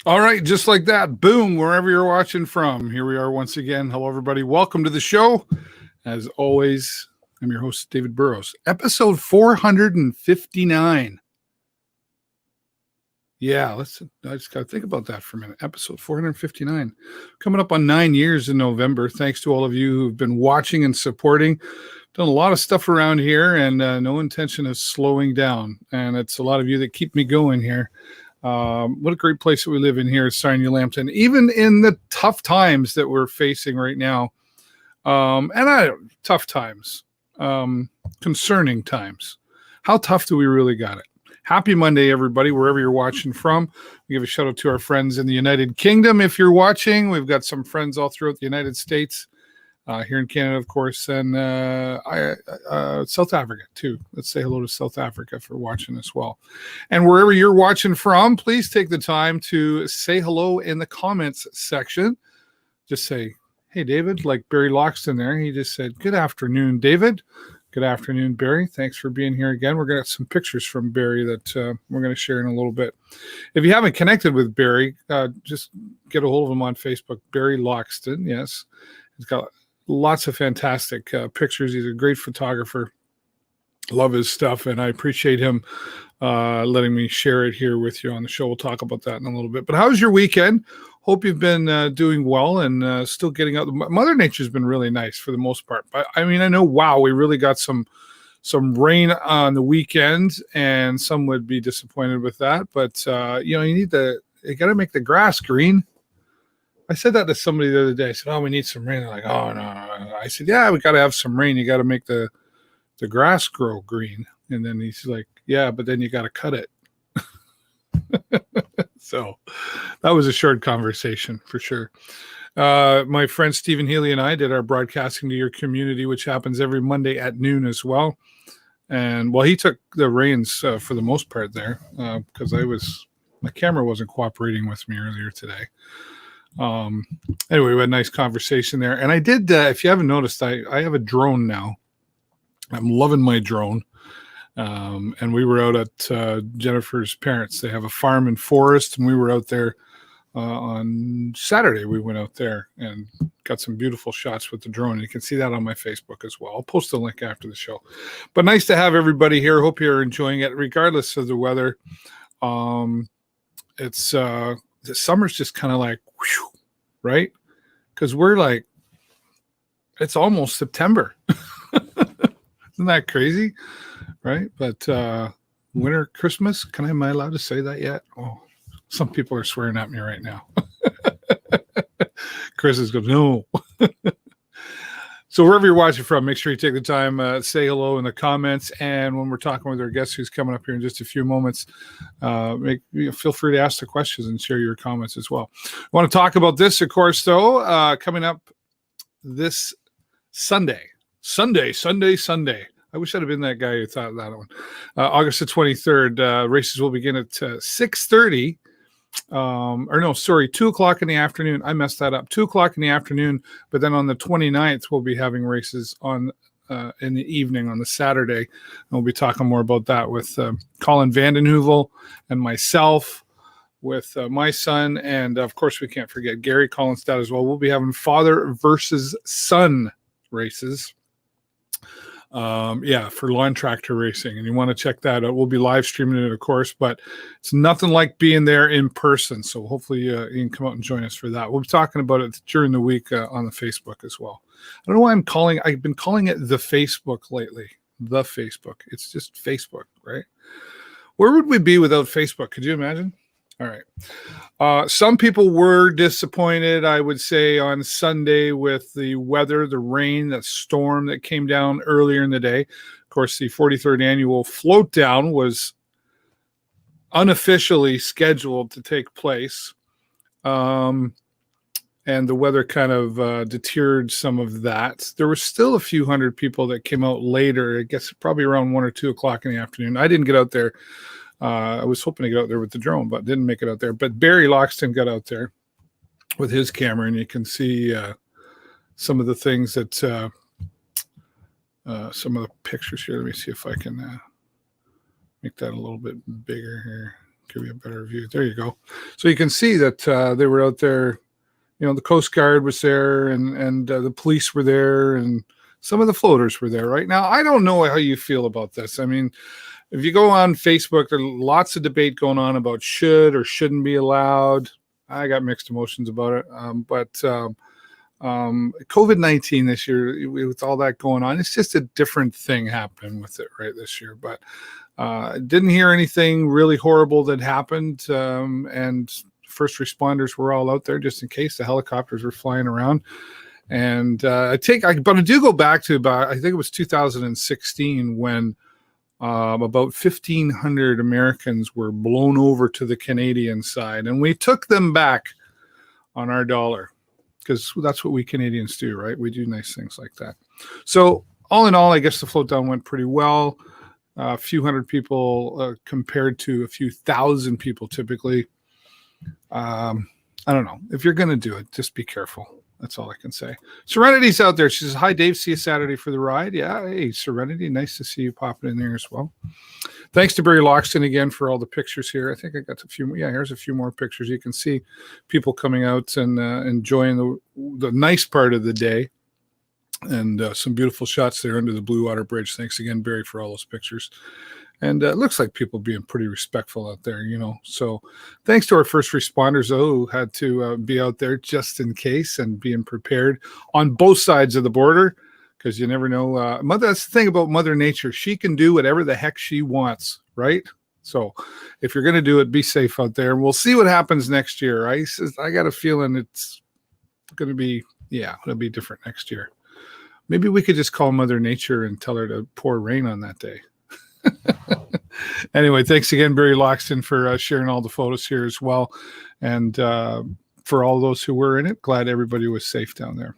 All right, just like that, boom, wherever you're watching from, here we are once again. Hello, everybody. Welcome to the show. As always, I'm your host, David Burrows. Episode 459. Yeah, I just got to think about that for a minute. Episode 459. Coming up on 9 years in November. Thanks to all of you who've been watching and supporting. Done a lot of stuff around here and no intention of slowing down. And it's a lot of you that keep me going here. What a great place that we live in here at Sarnia Lambton, even in the tough times that we're facing right now. Tough times, concerning times. How tough do we really got it? Happy Monday, everybody, wherever you're watching from. We give a shout out to our friends in the United Kingdom. If you're watching, we've got some friends all throughout the United States. Here in Canada, of course, and South Africa, too. Let's say hello to South Africa for watching as well. And wherever you're watching from, please take the time to say hello in the comments section. Just say, hey, David, like Barry Loxton there. He just said, good afternoon, David. Good afternoon, Barry. Thanks for being here again. We're going to have some pictures from Barry that we're going to share in a little bit. If you haven't connected with Barry, just get a hold of him on Facebook, Barry Loxton. Yes, he's got lots of fantastic pictures. He's a great photographer. Love his stuff, and I appreciate him letting me share it here with you on the show. We'll talk about that in a little bit. But how's your weekend? Hope you've been doing well and still getting out. Mother Nature's been really nice for the most part. But I mean, I know, wow, we really got some rain on the weekend, and some would be disappointed with that. But you got to make the grass green. I said that to somebody the other day. I said, oh, we need some rain. They're like, oh, no. I said, yeah, we got to have some rain. You got to make the grass grow green. And then he's like, yeah, but then you got to cut it. So that was a short conversation for sure. My friend Stephen Healy and I did our broadcasting to your community, which happens every Monday at noon as well. And he took the reins for the most part there because my camera wasn't cooperating with me earlier today. Anyway, we had a nice conversation there. And I did, if you haven't noticed, I have a drone now. I'm loving my drone. And we were out at Jennifer's parents. They have a farm in Forest, and we were out there on Saturday. We went out there and got some beautiful shots with the drone. You can see that on my Facebook as well. I'll post a link after the show. But nice to have everybody here. Hope you're enjoying it, regardless of the weather. It's the summer's just kind of like, whew, right? Because we're like, it's almost September. Isn't that crazy? Right? But winter, Christmas, am I allowed to say that yet? Oh, some people are swearing at me right now. Chris is going, no. So wherever you're watching from, make sure you take the time, say hello in the comments. And when we're talking with our guest who's coming up here in just a few moments, feel free to ask the questions and share your comments as well. I want to talk about this, of course, though, coming up this Sunday. I wish I'd have been that guy who thought that one. August the 23rd, races will begin at 6:30. 2 o'clock in the afternoon. I messed that up. 2 o'clock in the afternoon. But then on the 29th, we'll be having races on in the evening on the Saturday. And we'll be talking more about that with Colin Vandenheuvel and myself, with my son. And of course, we can't forget Gary, Colin's dad as well. We'll be having father versus son races. For lawn tractor racing, and you want to check that out. We'll be live streaming it, of course, but it's nothing like being there in person. So hopefully you can come out and join us for that. We'll be talking about it during the week on the Facebook as well. I don't know why I've been calling it the Facebook lately. The Facebook. It's just Facebook, right? Where would we be without Facebook? Could you imagine? All right. Some people were disappointed, I would say, on Sunday with the weather, the rain, the storm that came down earlier in the day. Of course, the 43rd annual float down was unofficially scheduled to take place. And the weather kind of deterred some of that. There were still a few hundred people that came out later, I guess probably around 1 or 2 o'clock in the afternoon. I didn't get out there. I was hoping to get out there with the drone, but didn't make it out there. But Barry Loxton got out there with his camera, and you can see some of the things that some of the pictures here. Let me see if I can make that a little bit bigger here. give you a better view. There you go. So you can see that they were out there. The Coast Guard was there, and the police were there, and some of the floaters were there. Right now, I don't know how you feel about this. I mean, if you go on Facebook, there's lots of debate going on about should or shouldn't be allowed. I got mixed emotions about it, but COVID-19 this year, with all that going on, it's just a different thing happening with it right this year. But didn't hear anything really horrible that happened, and first responders were all out there just in case. The helicopters were flying around. And but I do go back to I think it was 2016 when about 1,500 Americans were blown over to the Canadian side, and we took them back on our dollar, because that's what we Canadians do, right? We do nice things like that. So all in all, I guess the float down went pretty well. A few hundred people compared to a few thousand people typically. I don't know. If you're going to do it, just be careful. That's all I can say. Serenity's out there. She says, hi, Dave. See you Saturday for the ride. Yeah. Hey, Serenity. Nice to see you popping in there as well. Thanks to Barry Loxton again for all the pictures here. I think I got a few more. Yeah, here's a few more pictures. You can see people coming out and enjoying the nice part of the day. And some beautiful shots there under the Blue Water Bridge. Thanks again, Barry, for all those pictures. And it looks like people being pretty respectful out there, So thanks to our first responders, who had to be out there just in case and being prepared on both sides of the border, because you never know. That's the thing about Mother Nature. She can do whatever the heck she wants, right? So if you're going to do it, be safe out there. We'll see what happens next year. I got a feeling it's going to be, it'll be different next year. Maybe we could just call Mother Nature and tell her to pour rain on that day. Anyway, thanks again, Barry Loxton, for sharing all the photos here as well. And for all those who were in it, glad everybody was safe down there.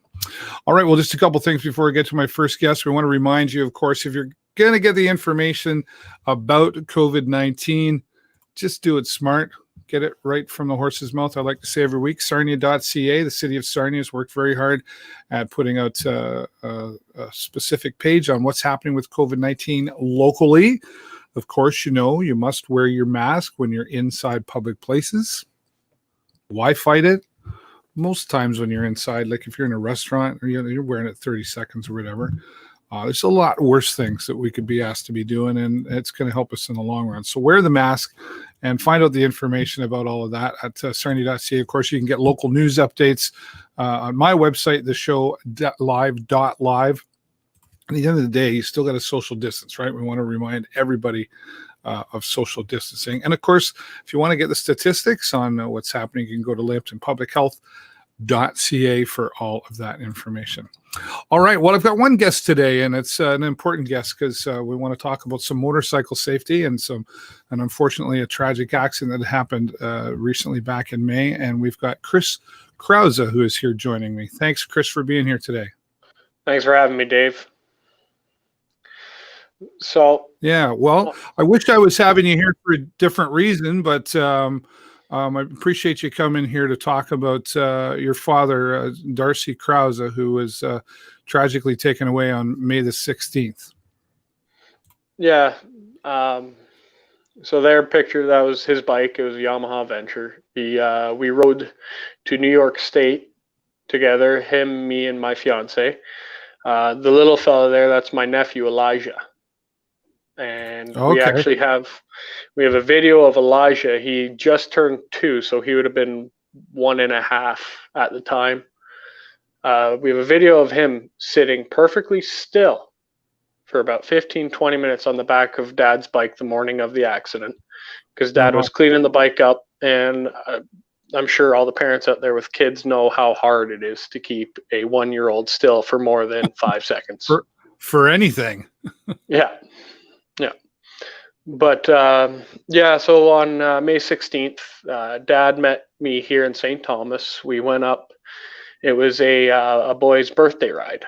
All right, well, just a couple things before I get to my first guest. We want to remind you, of course, if you're going to get the information about COVID-19, just do it smart. Get it right from the horse's mouth. I like to say every week, sarnia.ca, the city of Sarnia has worked very hard at putting out a specific page on what's happening with COVID-19 locally. Of course, you must wear your mask when you're inside public places. Why fight it? Most times when you're inside, like if you're in a restaurant, or you're wearing it 30 seconds or whatever. There's a lot worse things that we could be asked to be doing, and it's going to help us in the long run. So wear the mask and find out the information about all of that at sarnia.ca. Of course, you can get local news updates on my website, the show live.live. At the end of the day, you still got a social distance, right? We want to remind everybody of social distancing. And of course, if you want to get the statistics on what's happening, you can go to lambtonpublichealth.ca for all of that information. All right. Well, I've got one guest today, and it's an important guest because we want to talk about some motorcycle safety and unfortunately a tragic accident that happened recently back in May. And we've got Chris Krauza, who is here joining me. Thanks, Chris, for being here today. Thanks for having me, Dave. So, yeah, well, I wish I was having you here for a different reason, but I appreciate you coming here to talk about your father, Darcy Krauza, who was tragically taken away on May the 16th. Yeah. So their picture, that was his bike. It was a Yamaha Venture. We rode to New York State together, him, me, and my fiance. The little fella there, that's my nephew, Elijah. And okay. we have a video of Elijah. He just turned 2, so he would have been 1.5 at the time. We have a video of him sitting perfectly still for about 15-20 minutes on the back of Dad's bike the morning of the accident, because Dad was cleaning the bike up. And I'm sure all the parents out there with kids know how hard it is to keep a 1-year-old still for more than 5 seconds. For anything. Yeah. But so on May 16th, Dad met me here in St. Thomas. We went up. It was a boy's birthday ride.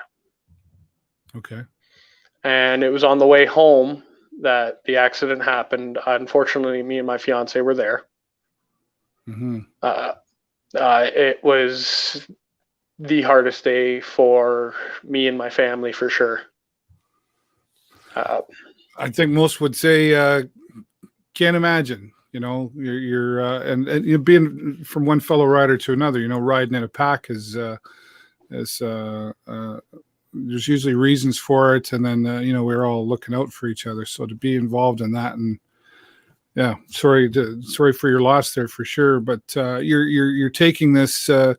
Okay. And it was on the way home that the accident happened. Unfortunately, me and my fiance were there. Mm-hmm. It was the hardest day for me and my family, for sure. I think most would say, can't imagine. You know, and you being from one fellow rider to another. You know, riding in a pack is there's usually reasons for it, and then you know, we're all looking out for each other. So to be involved in that, and yeah, sorry for your loss there for sure. But you're taking this to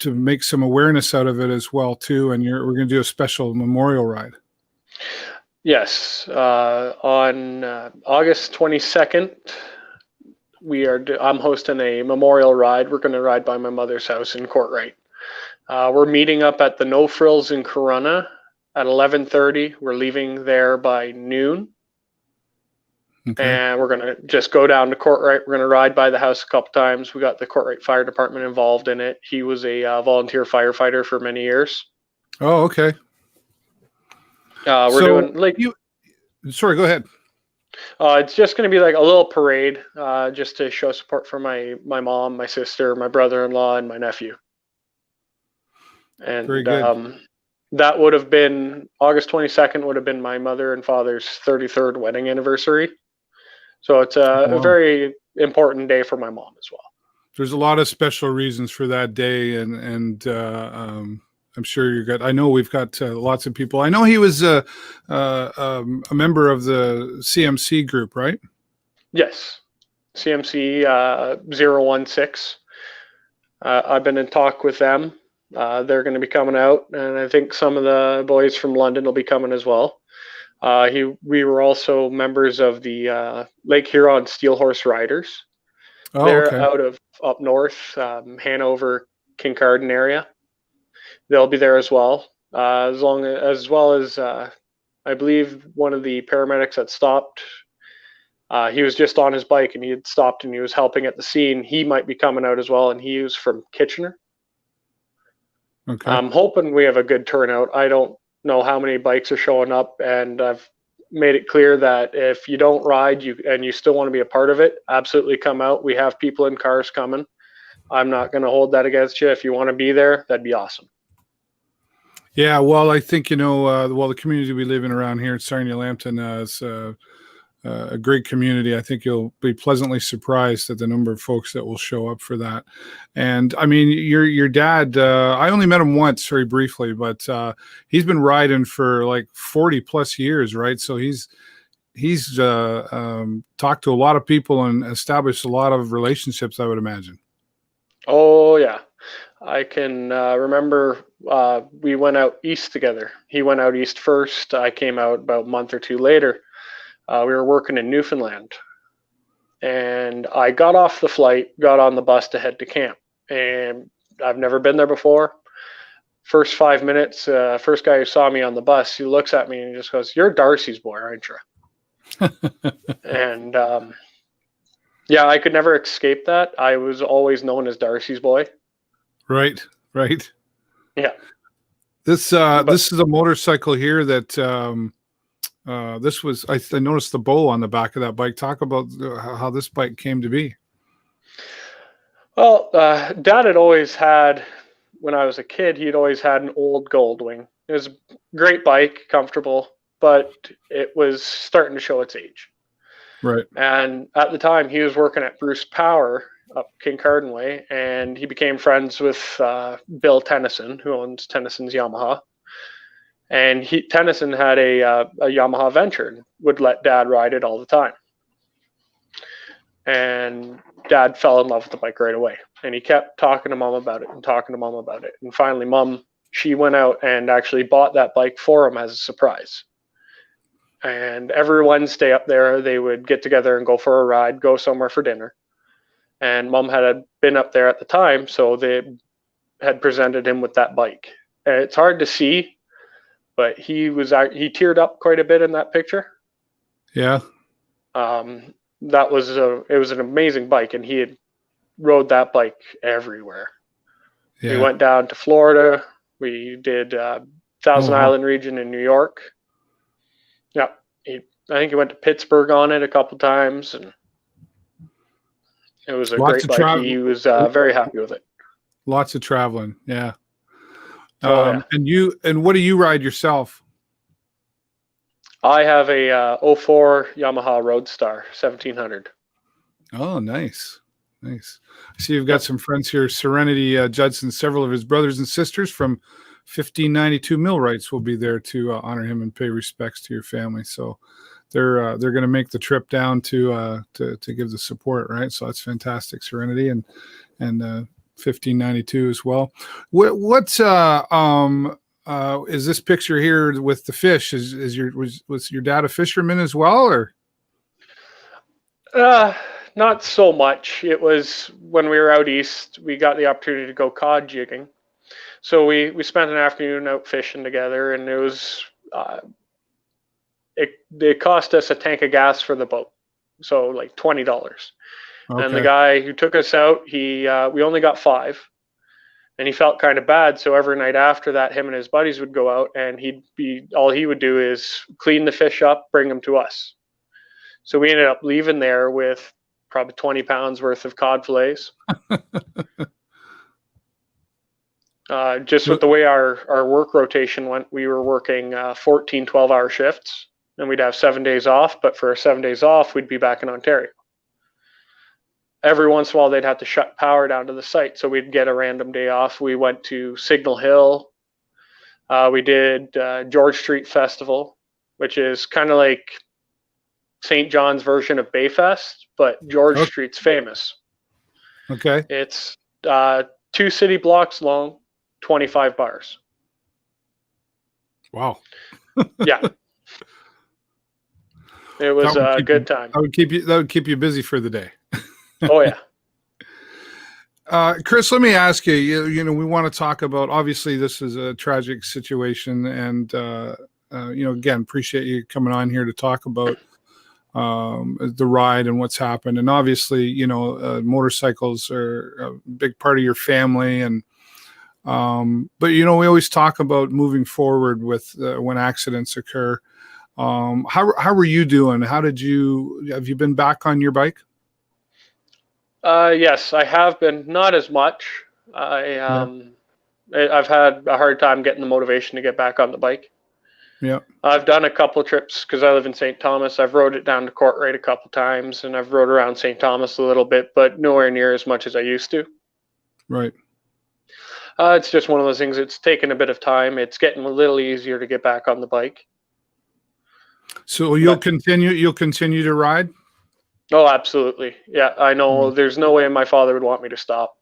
make some awareness out of it as well too, and we're going to do a special memorial ride. Yes, on August 22nd, I'm hosting a memorial ride. We're going to ride by my mother's house in Courtright. We're meeting up at the No Frills in Corunna at 11:30. We're leaving there by noon. Okay. And we're going to just go down to Courtright. We're going to ride by the house a couple times. We got the Courtright Fire Department involved in it. He was a volunteer firefighter for many years. Oh, okay. We're doing like you. Sorry, go ahead. It's just going to be like a little parade, just to show support for my mom, my sister, my brother-in-law, and my nephew. And very good. That would have been August 22nd. Would have been my mother and father's 33rd wedding anniversary. So it's a very important day for my mom as well. There's a lot of special reasons for that day, and I'm sure I know we've got lots of people. I know he was a member of the CMC group, right? Yes, CMC 016. I've been in talk with them. They're going to be coming out, and I think some of the boys from London will be coming as well. We were also members of the Lake Huron Steel Horse Riders. Oh, they're okay. out of up north, Hanover, Kincardine area. They'll be there as well. As well as I believe one of the paramedics that stopped. He was just on his bike and he had stopped and he was helping at the scene. He might be coming out as well, and he was from Kitchener. Okay. I'm hoping we have a good turnout. I don't know how many bikes are showing up, and I've made it clear that if you don't ride and you still want to be a part of it, absolutely come out. We have people in cars coming. I'm not going to hold that against you. If you want to be there, that'd be awesome. Yeah, well, I think, you know, the community we live in around here in Sarnia-Lambton is a great community. I think you'll be pleasantly surprised at the number of folks that will show up for that. And I mean, your dad, I only met him once very briefly, but he's been riding for like 40 plus years, right? So he's talked to a lot of people and established a lot of relationships, I would imagine. Oh, yeah. I can remember we went out east together. He went out east first. I came out about a month or two later. We were working in Newfoundland, and I got off the flight, got on the bus to head to camp, and I've never been there before. First 5 minutes, first guy who saw me on the bus, he looks at me and he just goes, "You're Darcy's boy, aren't you?" And yeah, I could never escape that. I was always known as Darcy's boy. Right. Yeah. This is a motorcycle here that this was. I noticed the bow on the back of that bike. Talk about how this bike came to be. Well, Dad had always had, when I was a kid, he'd always had an old Goldwing. It was a great bike, comfortable, but it was starting to show its age. Right. And at the time, he was working at Bruce Power up Kincardine Way, and he became friends with Bill Tennyson, who owns Tennyson's Yamaha. And Tennyson had a Yamaha Venture and would let Dad ride it all the time. And Dad fell in love with the bike right away. And he kept talking to Mom about it and talking to Mom about it. And finally, Mom, she went out and actually bought that bike for him as a surprise. And every Wednesday up there, they would get together and go for a ride, go somewhere for dinner. And Mom had been up there at the time, so they had presented him with that bike. And it's hard to see, but he teared up quite a bit in that picture. Yeah. It was an amazing bike, and he had rode that bike everywhere. Yeah. We went down to Florida. We did Thousand Island region in New York. Yeah, I think he went to Pittsburgh on it a couple times, and it was a great bike. He was very happy with it. Lots of traveling, yeah. Yeah. And what do you ride yourself? I have a '04 Yamaha Roadstar 1700. Oh, nice. Nice. I see you've got Yep. some friends here. Serenity Judson, several of his brothers and sisters from 1592 Millwrights will be there to honor him and pay respects to your family. So they're going to make the trip down to give the support, right? So that's fantastic, Serenity and 1592 as well. What's is this picture here with the fish? Was your dad a fisherman as well, or? Not so much. It was when we were out east, we got the opportunity to go cod jigging. So we spent an afternoon out fishing together, and it was it cost us a tank of gas for the boat, so like $20. Okay. And the guy who took us out, we only got 5, and he felt kind of bad. So every night after that, him and his buddies would go out, and all he would do is clean the fish up, bring them to us. So we ended up leaving there with probably 20 pounds worth of cod fillets. Just with the way our work rotation went, we were working 14 12-hour shifts, and we'd have 7 days off. But for 7 days off, we'd be back in Ontario. Every once in a while, they'd have to shut power down to the site, so we'd get a random day off. We went to Signal Hill. We did George Street Festival, which is kind of like St. John's version of Bayfest, but George Street's famous. Okay. It's 2 city blocks long, 25 bars. Wow. Yeah. It was a good time. That would keep you busy for the day. Oh yeah. Chris, let me ask you, you know, we want to talk about, obviously this is a tragic situation, and you know, again, appreciate you coming on here to talk about the ride and what's happened. And obviously, you know, motorcycles are a big part of your family, and but you know, we always talk about moving forward with when accidents occur. How were you doing? Have you been back on your bike? Yes, I have been, not as much. I've had a hard time getting the motivation to get back on the bike. Yeah. I've done a couple trips because I live in St. Thomas. I've rode it down to Courtright a couple times, and I've rode around St. Thomas a little bit, but nowhere near as much as I used to. Right. It's just one of those things. It's taken a bit of time. It's getting a little easier to get back on the bike. So you'll continue to ride? Oh, absolutely. Yeah, I know. There's no way my father would want me to stop.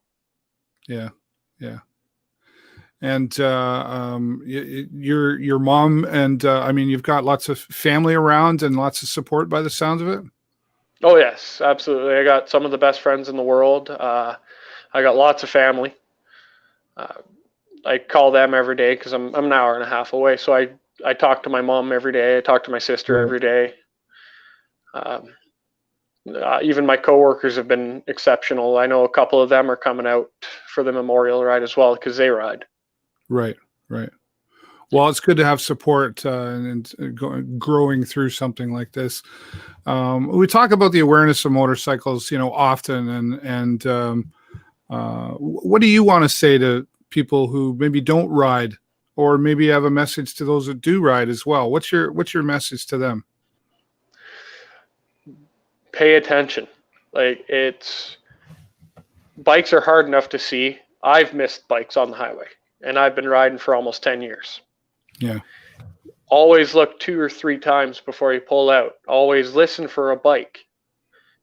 Yeah. Yeah. And your mom and I mean, you've got lots of family around and lots of support by the sounds of it. Oh yes, absolutely. I got some of the best friends in the world. I got lots of family. I call them every day because I'm an hour and a half away. So I talk to my mom every day. I talk to my sister every day. Even my coworkers have been exceptional. I know a couple of them are coming out for the memorial ride as well because they ride. Right, right. Well, it's good to have support and growing through something like this. We talk about the awareness of motorcycles, you know, often, and what do you want to say to people who maybe don't ride, or maybe have a message to those that do ride as well? What's your message to them? Pay attention. Like, bikes are hard enough to see. I've missed bikes on the highway, and I've been riding for almost 10 years. Yeah. Always look 2 or 3 times before you pull out. Always listen for a bike.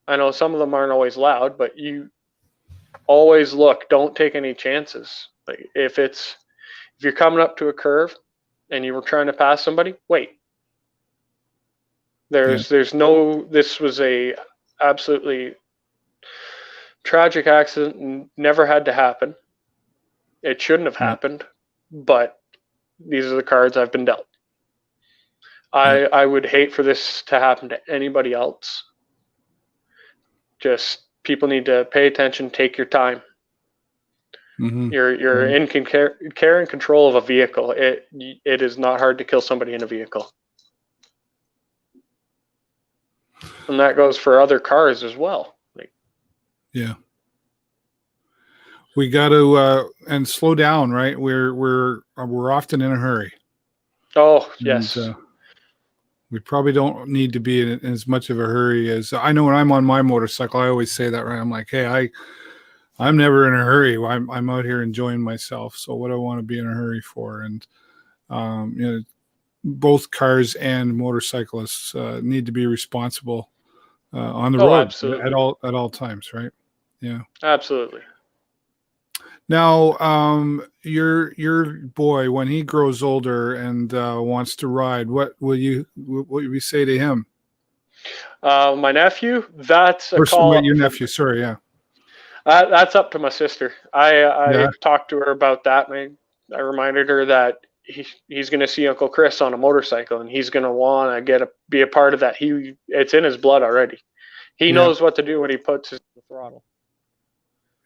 I know some of them aren't always loud, but you always look. Don't take any chances. Like, if you're coming up to a curve and you were trying to pass somebody, wait. This was a absolutely tragic accident and never had to happen. It shouldn't have happened, but these are the cards I've been dealt. I would hate for this to happen to anybody else. Just, people need to pay attention, take your time. Mm-hmm. You're in care and control of a vehicle. It is not hard to kill somebody in a vehicle. And that goes for other cars as well. Yeah. We got to and slow down, right? We're often in a hurry. Oh yes. And, We probably don't need to be in as much of a hurry as I know when I'm on my motorcycle. I always say that, right? I'm like, hey, I'm never in a hurry. I'm out here enjoying myself. So what do I want to be in a hurry for? And both cars and motorcyclists need to be responsible on the road absolutely. at all times, right? Yeah, Absolutely. Now, your boy, when he grows older and wants to ride, what will you say to him? My nephew, that's a Or call wait, up your for nephew? Sorry, yeah, that's up to my sister. I yeah, talked to her about that. I reminded her that he's going to see Uncle Chris on a motorcycle, and he's going to want to be a part of that. It's in his blood already. He yeah, knows what to do when he puts his throttle.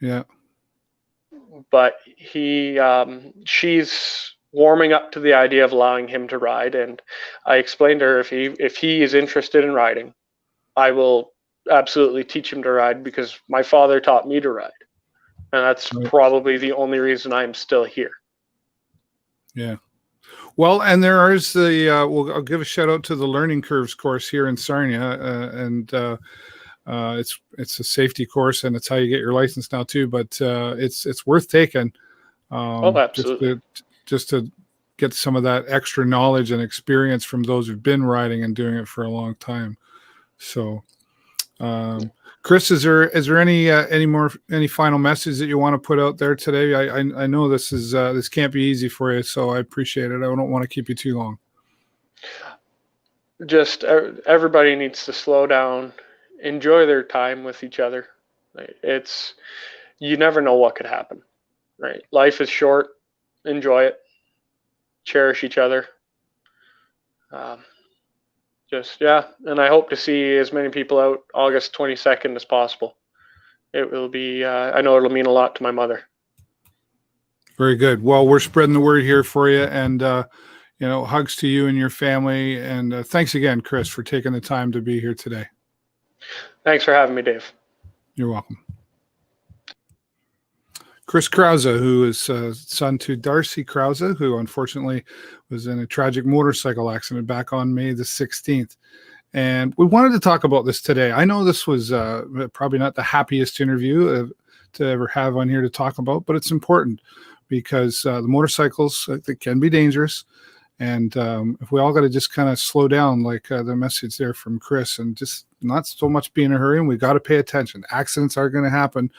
yeah. But she's warming up to the idea of allowing him to ride, and I explained to her if he is interested in riding, I will absolutely teach him to ride because my father taught me to ride, and that's Right. probably the only reason I'm still here. Yeah. Well, and there is I'll give a shout out to the Learning Curves course here in Sarnia, and it's a safety course, and it's how you get your license now too. But it's worth taking, Absolutely. just to get some of that extra knowledge and experience from those who've been riding and doing it for a long time. So, Chris, is there any final message that you want to put out there today? I know this can't be easy for you, so I appreciate it. I don't want to keep you too long. Just everybody needs to slow down, enjoy their time with each other. You never know what could happen, right? Life is short. Enjoy it. Cherish each other. And I hope to see as many people out August 22nd as possible. It will be, I know it'll mean a lot to my mother. Very good. Well, we're spreading the word here for you, and hugs to you and your family. And thanks again, Chris, for taking the time to be here today. Thanks for having me, Dave. You're welcome. Chris Krauza, who is son to Darcy Krauza, who unfortunately was in a tragic motorcycle accident back on May the 16th. And we wanted to talk about this today. I know this was probably not the happiest interview to ever have on here to talk about, but it's important because the motorcycles, they can be dangerous. And if we all got to just kind of slow down, like the message there from Chris, and just not so much be in a hurry, and we got to pay attention. Accidents are going to happen.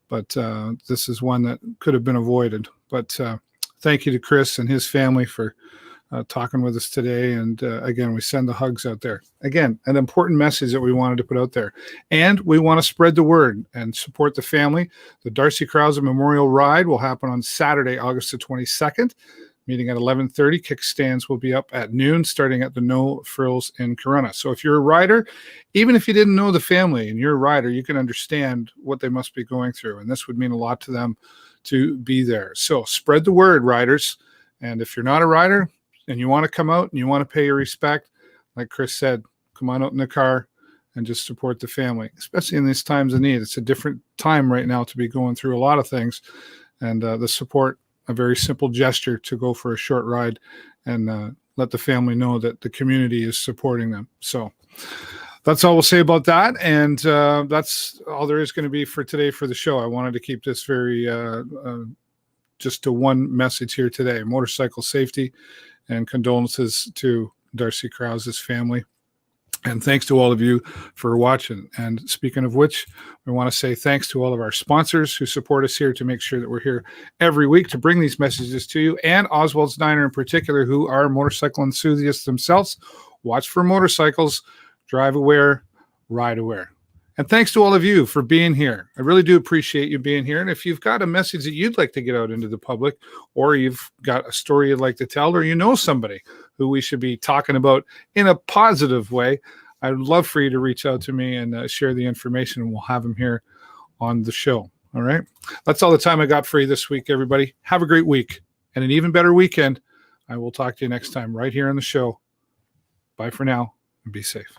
But this is one that could have been avoided. But thank you to Chris and his family for talking with us today. And again, we send the hugs out there. Again, an important message that we wanted to put out there. And we want to spread the word and support the family. The Darcy Krauza Memorial Ride will happen on Saturday, August the 22nd. Meeting at 11:30. Kickstands will be up at noon, starting at the No Frills in Corunna. So if you're a rider, even if you didn't know the family and you're a rider, you can understand what they must be going through. And this would mean a lot to them to be there. So spread the word, riders. And if you're not a rider and you want to come out and you want to pay your respect, like Chris said, come on out in the car and just support the family, especially in these times of need. It's a different time right now to be going through a lot of things. And the support, a very simple gesture to go for a short ride and let the family know that the community is supporting them. So that's all we'll say about that. And that's all there is going to be for today for the show. I wanted to keep this very just to one message here today: motorcycle safety, and condolences to Darcy Krauza's family. And thanks to all of you for watching. And speaking of which, we want to say thanks to all of our sponsors who support us here to make sure that we're here every week to bring these messages to you, and Oswald's Diner in particular, who are motorcycle enthusiasts themselves. Watch for motorcycles, drive aware, ride aware. And thanks to all of you for being here. I really do appreciate you being here. And if you've got a message that you'd like to get out into the public, or you've got a story you'd like to tell, or you know somebody who we should be talking about in a positive way, I'd love for you to reach out to me and share the information, and we'll have them here on the show. All right. That's all the time I got for you this week, everybody. Have a great week and an even better weekend. I will talk to you next time right here on the show. Bye for now and be safe.